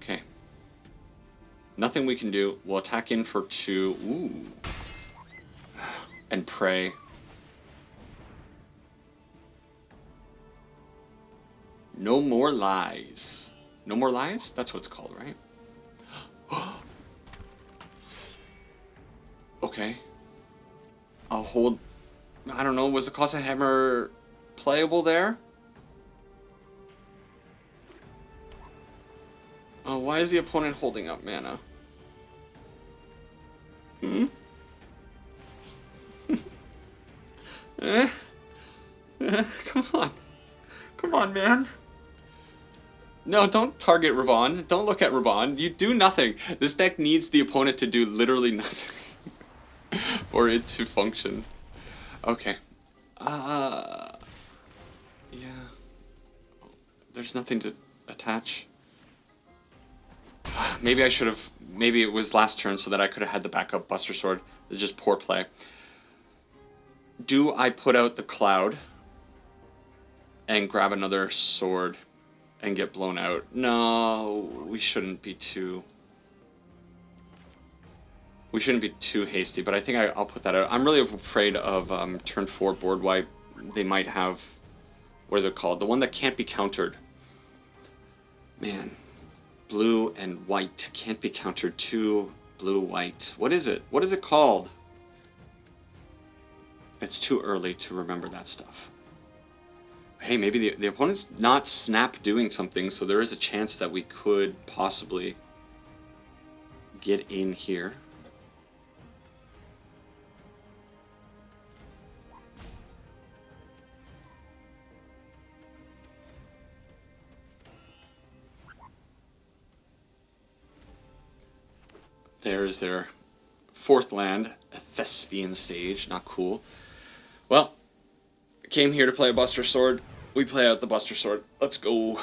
Speaker 1: Okay. Nothing we can do. We'll attack in for 2. Ooh. And pray. No more lies. No more lies? That's what it's called, right? Okay. I'll hold... I don't know, was the Casa Hammer playable there? Oh, why is the opponent holding up mana? Hmm? Come on. Come on, man. No, don't target Raubahn. Don't look at Raubahn. You do nothing. This deck needs the opponent to do literally nothing for it to function. Okay. Yeah. There's nothing to attach. Maybe I should have... Maybe it was last turn so that I could have had the backup Buster Sword. It's just poor play. Do I put out the Cloud and grab another sword and get blown out? No, we shouldn't be too... We shouldn't be too hasty, but I think I'll put that out. I'm really afraid of turn 4 board wipe. They might have... What is it called? The one that can't be countered. Man. Blue and white can't be countered. 2 blue, white. What is it? What is it called? It's too early to remember that stuff. Hey, maybe the opponent's not snap doing something, so there is a chance that we could possibly get in here. There's their 4th land, a Thespian stage, not cool. Well, came here to play a Buster Sword. We play out the Buster Sword. Let's go.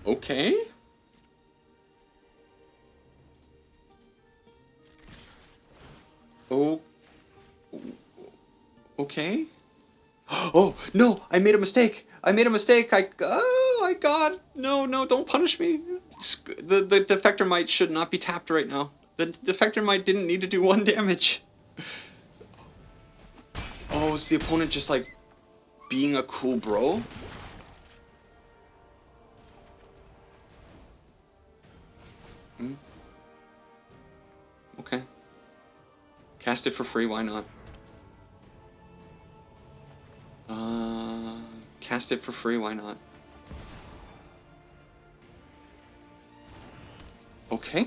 Speaker 1: Okay. Oh. Okay. Oh, no, I made a mistake. I made a mistake. Oh my god. No, don't punish me. The Defector Might should not be tapped right now. The Defector Might didn't need to do 1 damage. Oh, is the opponent just like being a cool bro? Hmm? Okay. Cast it for free, why not? Cast it for free, why not? Okay.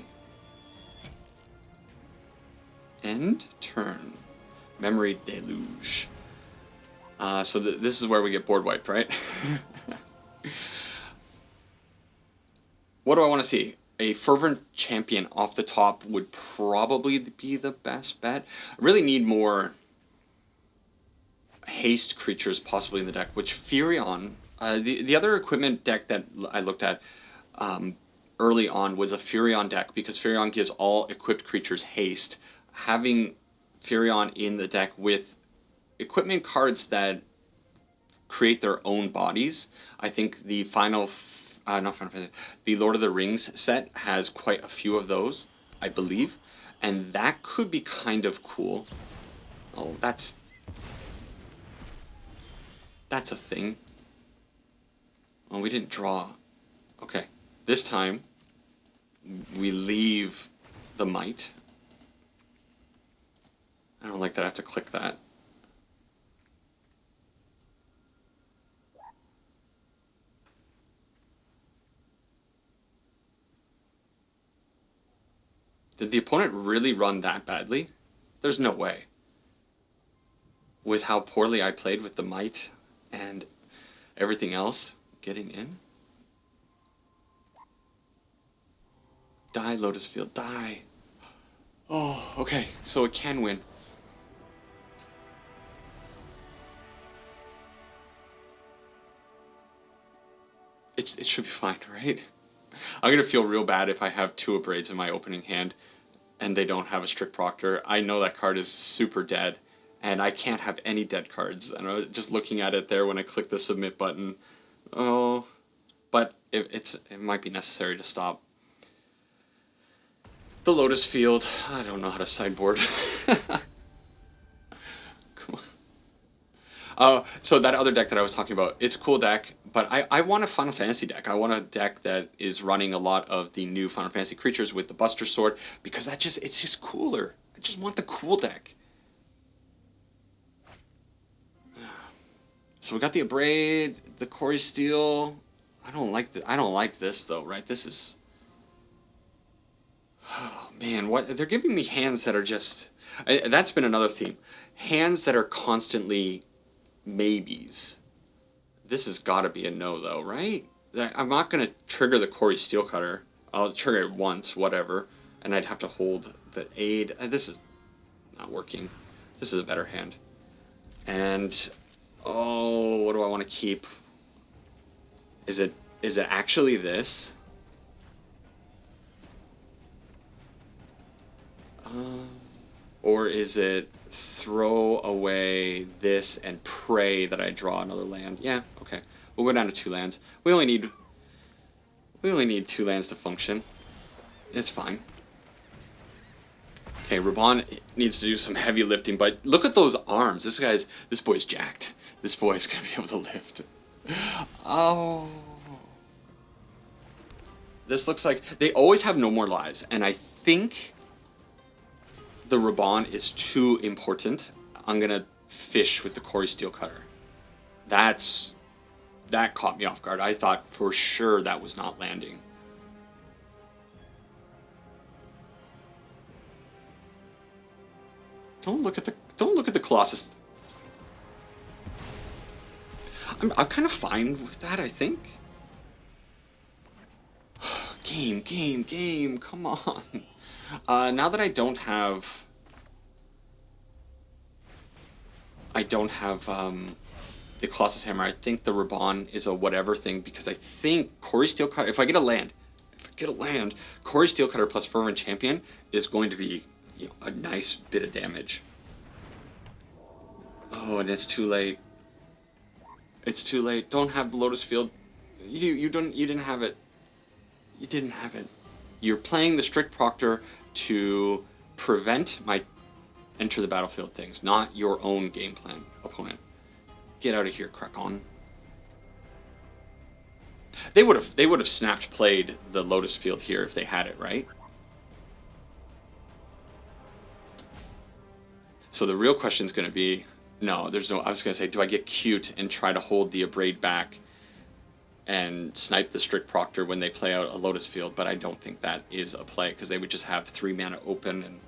Speaker 1: End turn. Memory Deluge. So this is where we get board wiped, right? What do I want to see? A Fervent Champion off the top would probably be the best bet. I really need more haste creatures possibly in the deck, which Furion... the other equipment deck that I looked at early on was a Furion deck, because Furion gives all equipped creatures haste. Having Furion in the deck with equipment cards that create their own bodies. I think the the Lord of the Rings set has quite a few of those, I believe, and that could be kind of cool. Oh, that's a thing. Oh, we didn't draw. Okay, this time we leave the might. I don't like that I have to click that. Did the opponent really run that badly? There's no way. With how poorly I played with the might and everything else getting in. Die, Lotus Field, die. Oh, okay, so it can win. It should be fine, right? I'm gonna feel real bad if I have 2 Abrades in my opening hand and they don't have a Strict Proctor. I know that card is super dead, and I can't have any dead cards. And I'm just looking at it there when I click the submit button. Oh, but it might be necessary to stop. The Lotus Field. I don't know how to sideboard. Come on. So that other deck that I was talking about, it's a cool deck, but I want a Final Fantasy deck. I want a deck that is running a lot of the new Final Fantasy creatures with the Buster Sword, because it's just cooler. I just want the cool deck. So we got the Abrade, the Corey Steel. I don't like this though, right? This is... Oh man, they're giving me hands that are just... That's been another theme. Hands that are constantly maybes. This has got to be a no, though, right? I'm not going to trigger the Corey Steelcutter. I'll trigger it once, whatever, and I'd have to hold the aid. This is not working. This is a better hand. And, oh, what do I want to keep? Is it actually this? Or is it throw away this and pray that I draw another land? Yeah, okay. We'll go down to 2 lands. We only need 2 lands to function. It's fine. Okay, Raubahn needs to do some heavy lifting, but look at those arms. This boy's jacked. This boy's gonna be able to lift. Oh. This looks like they always have no more lives, and I think the Raubahn is too important. I'm gonna fish with the Corey Steelcutter. That caught me off guard. I thought for sure that was not landing. Don't look at the Colossus. I'm kind of fine with that, I think. Game, come on. Now that I don't have the Colossus Hammer, I think the Raubahn is a whatever thing, because I think Corey Steelcutter, if I get a land, Corey Steelcutter plus Fervent Champion is going to be, you know, a nice bit of damage. Oh, and it's too late. It's too late. Don't have the Lotus Field. You didn't have it. You didn't have it. You're playing the Strict Proctor to prevent my enter the battlefield things, not your own game plan, opponent. Get out of here, Krakon. They would have snapped played the Lotus Field here if they had it, right? So the real question is going to be, no, there's no, I was going to say, do I get cute and try to hold the Abrade back and snipe the Strict Proctor when they play out a Lotus Field? But I don't think that is a play, because they would just have 3 mana open, and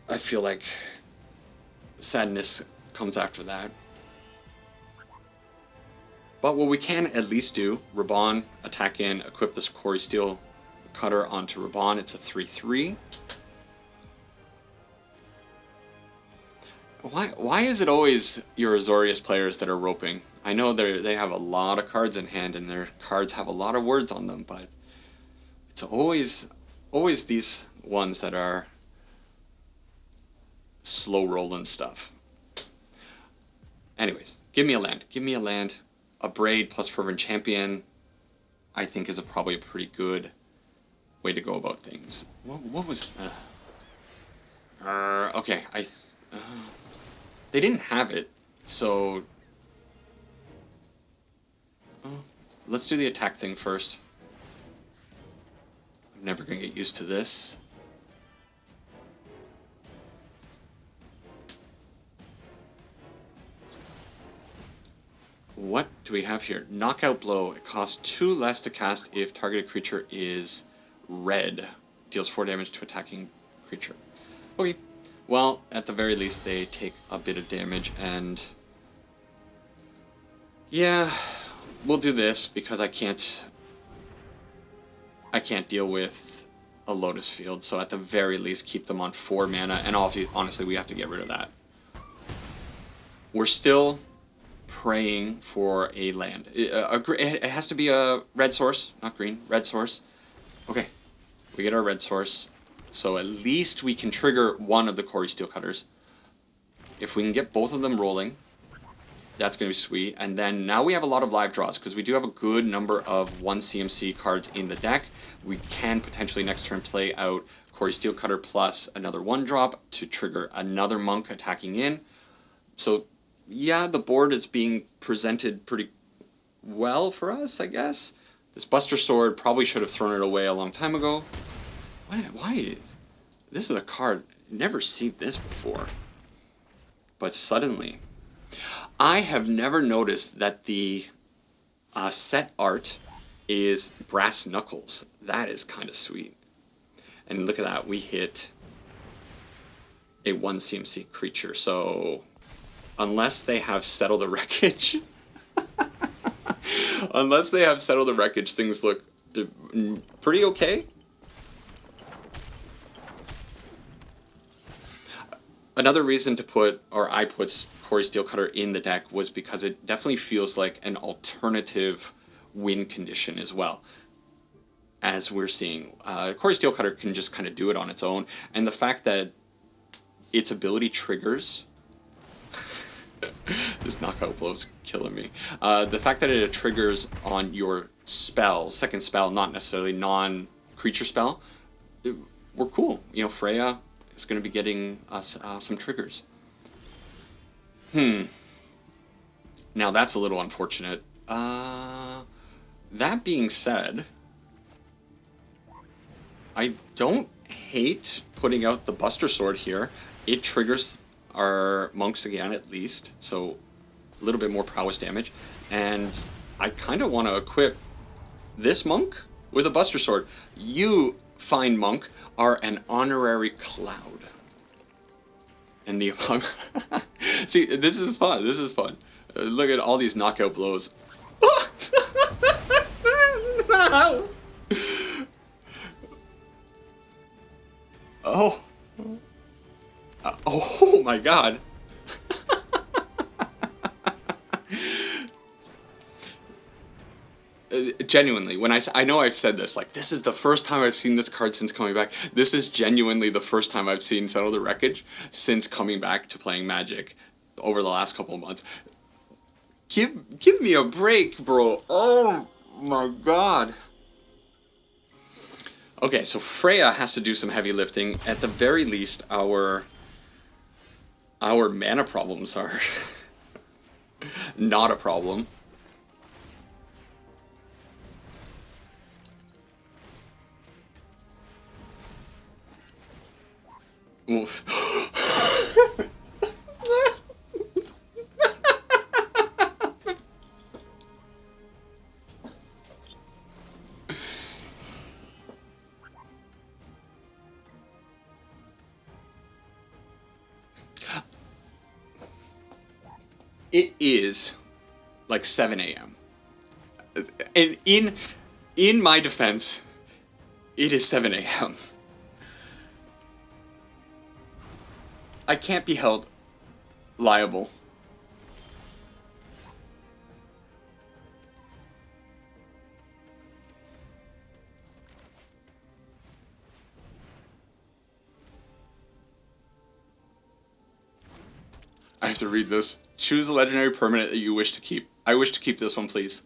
Speaker 1: I feel like sadness comes after that. But what we can at least do, Raubahn, attack in, equip this Corey Steelcutter onto Raubahn. It's a 3/3. Why is it always your Azorius players that are roping? I know they have a lot of cards in hand, and their cards have a lot of words on them, but it's always these ones that are slow rolling stuff. Anyways, give me a land. Give me a land. A Braid plus Fervent Champion, I think, is probably a pretty good way to go about things. What was... okay, they didn't have it, so... let's do the attack thing first. I'm never going to get used to this. What do we have here? Knockout Blow. It costs 2 less to cast if targeted creature is red. Deals 4 damage to attacking creature. Okay. Well, at the very least, they take a bit of damage, and... yeah, we'll do this, because I can't deal with a Lotus Field, so at the very least, keep them on 4 mana, and honestly, we have to get rid of that. We're still praying for a land. It has to be a red source, not green, red source. Okay, we get our red source, so at least we can trigger one of the Quarry Steelcutters. If we can get both of them rolling, that's going to be sweet. And then now we have a lot of live draws, because we do have a good number of 1 CMC cards in the deck. We can potentially next turn play out Quarry Steelcutter plus another 1-drop to trigger another Monk attacking in. So yeah, the board is being presented pretty well for us, I guess. This Buster Sword, probably should have thrown it away a long time ago. Why? This is a card, never seen this before. But suddenly, I have never noticed that the set art is brass knuckles. That is kind of sweet. And look at that, we hit a 1 CMC creature, so... unless they have Settle the Wreckage. Unless they have Settle the Wreckage, things look pretty okay. Another reason to put, or I put Quarry Steelcutter in the deck was because it definitely feels like an alternative win condition as well. As we're seeing, Quarry Steelcutter can just kind of do it on its own, and the fact that its ability triggers... this knockout blow is killing me. The fact that it triggers on your spell, second spell, not necessarily non-creature spell, we're cool. You know, Freya is going to be getting us some triggers. Now that's a little unfortunate. That being said, I don't hate putting out the Buster Sword here. It triggers our monks again, at least, so a little bit more prowess damage. And I kind of want to equip this monk with a Buster Sword. You, fine monk, are an honorary cloud. And the... see, this is fun, this is fun. Look at all these knockout blows. Oh. Oh my god. Genuinely, when I know I've said this, like, this is the first time I've seen this card since coming back. This is genuinely the first time I've seen Settle the Wreckage since coming back to playing Magic over the last couple of months. Give me a break, bro. Oh my god. Okay, so Freya has to do some heavy lifting. At the very least, our mana problems are not a problem. Oof. It is like 7 a.m. And in my defense, it is 7 a.m. I can't be held liable. I have to read this. Choose a legendary permanent that you wish to keep. I wish to keep this one, please.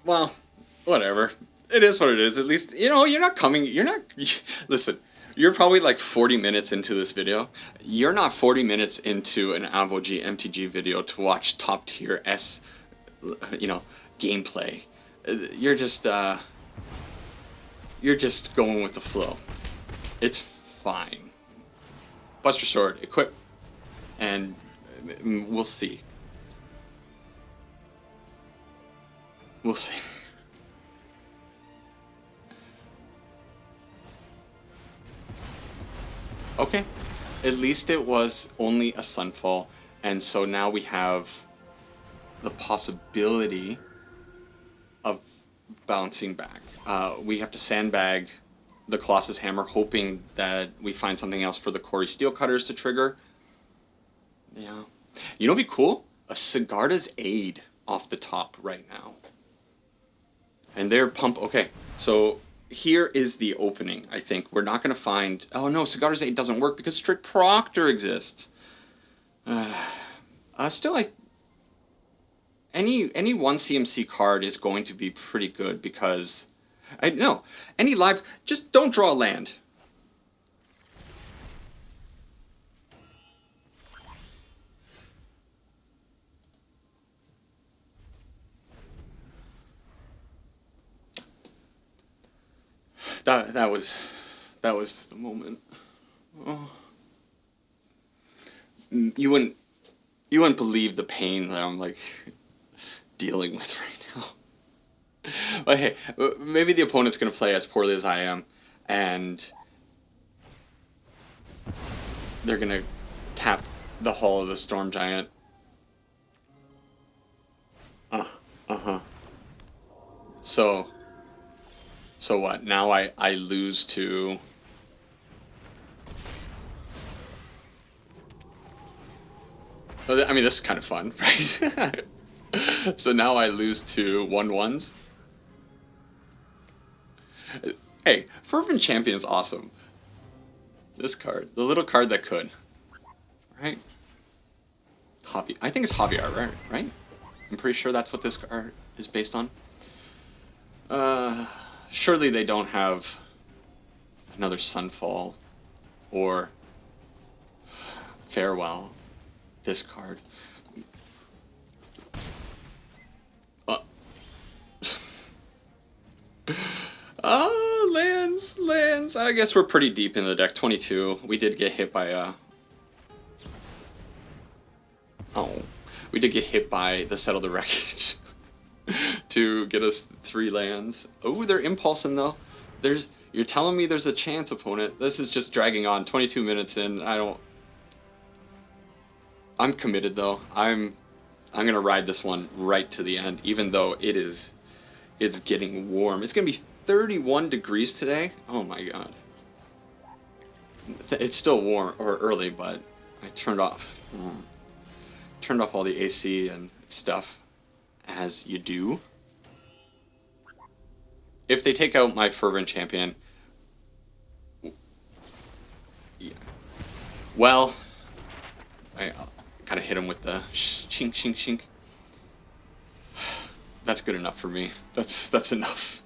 Speaker 1: Well, whatever. It is what it is. At least, you know, listen, you're probably like 40 minutes into this video. You're not 40 minutes into an Avog MTG video to watch top tier gameplay. You're just going with the flow. It's fine. Buster Sword, equip, and we'll see. We'll see. Okay, at least it was only a Sunfall, and so now we have the possibility of bouncing back. We have to sandbag the Colossus Hammer, hoping that we find something else for the Kori Steel Cutters to trigger. Yeah. You know what'd be cool? A Sigarda's Aid off the top right now. And they're okay, so here is the opening, I think. We're not going to find... Oh no, Sigarda's Aid doesn't work because Strict Proctor exists. Still, any 1 CMC card is going to be pretty good because... any live... Just don't draw a land. That was the moment. Oh. You wouldn't believe the pain that I'm like dealing with right now. But hey, maybe the opponent's gonna play as poorly as I am, and they're gonna tap the Hall of the Storm Giant. So what? Now I lose to... I mean, this is kind of fun, right? So now I lose to 1/1s. Hey, Fervent Champion's awesome. This card. The little card that could. Right? Hobby. I think it's Hobby Art, right? I'm pretty sure that's what this card is based on. Surely they don't have another Sunfall or Farewell. This card. Lands. I guess we're pretty deep in the deck. 22. We did get hit by we did get hit by the Settle the Wreckage to get us 3 lands. Oh, they're impulsing though. You're telling me there's a chance, opponent. This is just dragging on. 22 minutes in. I'm committed though. I'm gonna ride this one right to the end, even though it's getting warm. It's gonna be 31 degrees today. Oh my god. It's still warm or early, but I turned off all the AC and stuff, as you do. If they take out my Fervent Champion, yeah. Well, I kind of hit him with the shink, shink, shink. That's good enough for me. That's enough.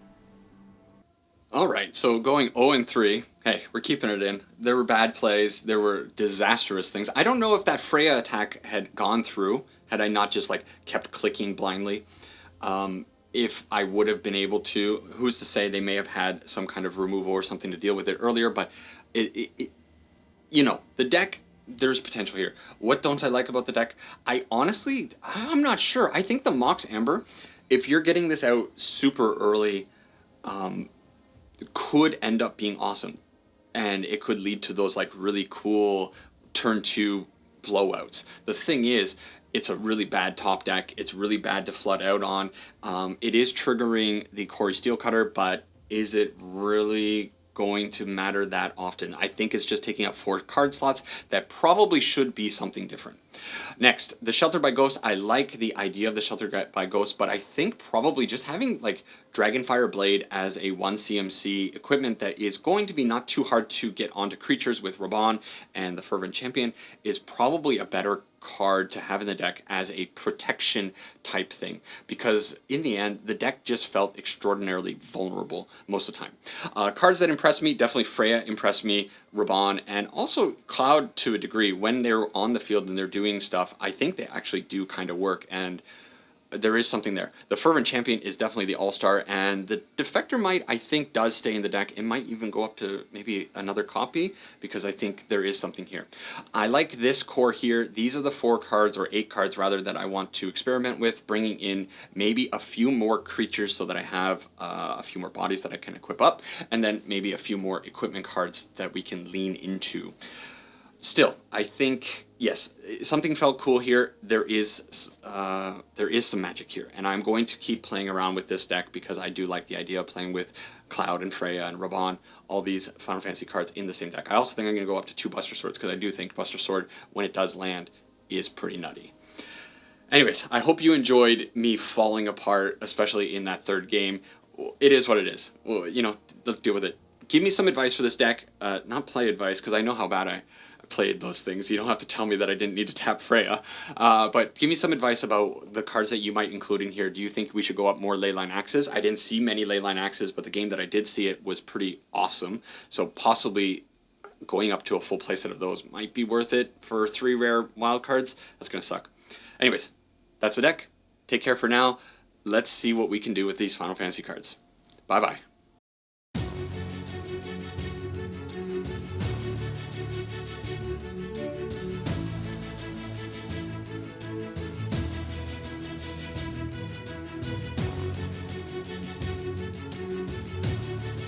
Speaker 1: Alright, so going 0-3. Hey, we're keeping it in. There were bad plays. There were disastrous things. I don't know if that Freya attack had gone through, had I not just, like, kept clicking blindly. If I would have been able to, who's to say they may have had some kind of removal or something to deal with it earlier, but, you know, the deck, there's potential here. What don't I like about the deck? I'm not sure. I think the Mox Amber, if you're getting this out super early, could end up being awesome. And it could lead to those, like, really cool turn 2 blowouts. The thing is, it's a really bad top deck. It's really bad to flood out on. It is triggering the Kori Steel Cutter, but is it really going to matter that often. I think it's just taking up 4 card slots. That probably should be something different. Next, the Shelter by Ghost. I like the idea of the Shelter by Ghost, but I think probably just having like Dragonfire Blade as a 1 CMC equipment that is going to be not too hard to get onto creatures with Raubahn and the Fervent Champion is probably a better card to have in the deck as a protection type thing, because in the end the deck just felt extraordinarily vulnerable most of the time. Cards that impressed me, definitely Freya impressed me, Raubahn, and also Cloud to a degree. When they're on the field and they're doing stuff, I think they actually do kind of work, and there is something there. The Fervent Champion is definitely the all-star, and the Defector Might, I think, does stay in the deck. It might even go up to maybe another copy, because I think there is something here. I like this core here. These are the 4 cards, or 8 cards rather, that I want to experiment with, bringing in maybe a few more creatures so that I have a few more bodies that I can equip up, and then maybe a few more equipment cards that we can lean into. Still, I think, yes, something felt cool here. There is some magic here, and I'm going to keep playing around with this deck because I do like the idea of playing with Cloud and Freya and Raubahn, all these Final Fantasy cards in the same deck. I also think I'm going to go up to 2 Buster Swords, because I do think Buster Sword, when it does land, is pretty nutty. Anyways, I hope you enjoyed me falling apart, especially in that 3rd game. It is what it is. Well, you know, let's deal with it. Give me some advice for this deck. Not play advice, because I know how bad I played those things. You don't have to tell me that I didn't need to tap Freya. But give me some advice about the cards that you might include in here. Do you think we should go up more Leyline Axes? I didn't see many Leyline Axes, but the game that I did see it was pretty awesome. So possibly going up to a full playset of those might be worth it for 3 rare wild cards. That's going to suck. Anyways, that's the deck. Take care for now. Let's see what we can do with these Final Fantasy cards. Bye-bye.